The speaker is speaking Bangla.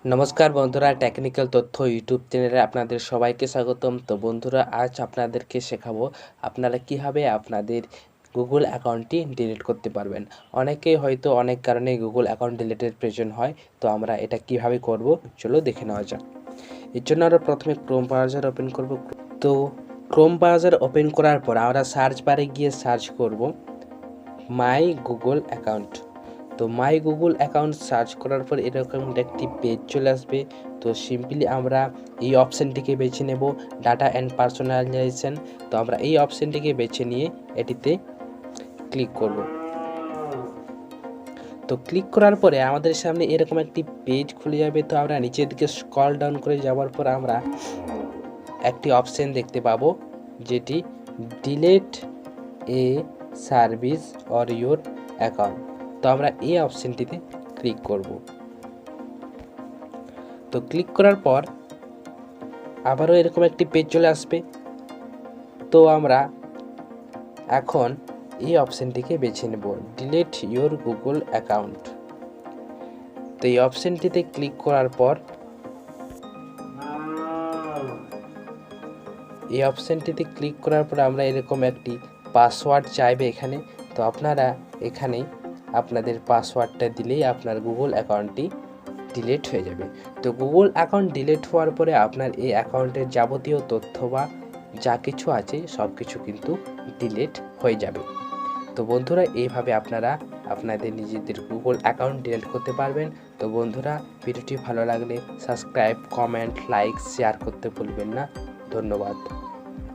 নমস্কার বন্ধুরা, টেকনিক্যাল তথ্য ইউটিউব চ্যানেলে আপনাদের সবাইকে স্বাগতম। তো বন্ধুরা, আজ আপনাদেরকে শেখাবো আপনারা কিভাবে আপনাদের গুগল অ্যাকাউন্টটি ডিলিট করতে পারবেন। অনেকেই হয়তো অনেক কারণে গুগল অ্যাকাউন্ট ডিলিটের প্রয়োজন হয়। তো আমরা এটা কিভাবে করব চলো দেখে নেওয়া যাক। এর জন্য আমরা প্রথমে ক্রোম ব্রাউজার ওপেন করব। তো ক্রোম ব্রাউজার ওপেন করার পর আমরা সার্চ বারে গিয়ে সার্চ করব মাই গুগল অ্যাকাউন্ট। তো মাই গুগল অ্যাকাউন্ট সার্চ করার পর এরকম একটি পেজ চলে আসবে। তো সিম্পলি আমরা এই অপশানটিকে বেছে নেব, ডাটা অ্যান্ড পার্সোনালাইজেশন। তো আমরা এই অপশানটিকে বেছে নিয়ে এটিতে ক্লিক করব। তো ক্লিক করার পরে আমাদের সামনে এরকম একটি পেজ খুলে যাবে। তো আমরা নিচের দিকে স্ক্রল ডাউন করে যাওয়ার পর আমরা একটি অপশান দেখতে পাবো, যেটি delete a service or your account. তো আমরা এই অপশানটিতে ক্লিক করব। তো ক্লিক করার পর আবারও এরকম একটি পেজ চলে আসবে। তো আমরা এখন এই অপশানটিকে বেছে নেব, ডিলিট ইউর গুগল অ্যাকাউন্ট। তো এই অপশানটিতে ক্লিক করার পর আমরা এরকম একটি পাসওয়ার্ড চাইবে এখানে। তো আপনারা এখানে আপনাদের পাসওয়ার্ডটা দিলেই আপনার গুগল অ্যাকাউন্টটি ডিলিট হয়ে যাবে। তো গুগল অ্যাকাউন্ট ডিলিট হওয়ার পরে আপনার এই অ্যাকাউন্টের যাবতীয় তথ্য বা যা কিছু আছে সব কিছু কিন্তু ডিলিট হয়ে যাবে। তো বন্ধুরা, এইভাবে আপনারা আপনাদের নিজেদের গুগল অ্যাকাউন্ট ডিলিট করতে পারবেন। তো বন্ধুরা, ভিডিওটি ভালো লাগলে সাবস্ক্রাইব, কমেন্ট, লাইক, শেয়ার করতে ভুলবেন না। ধন্যবাদ।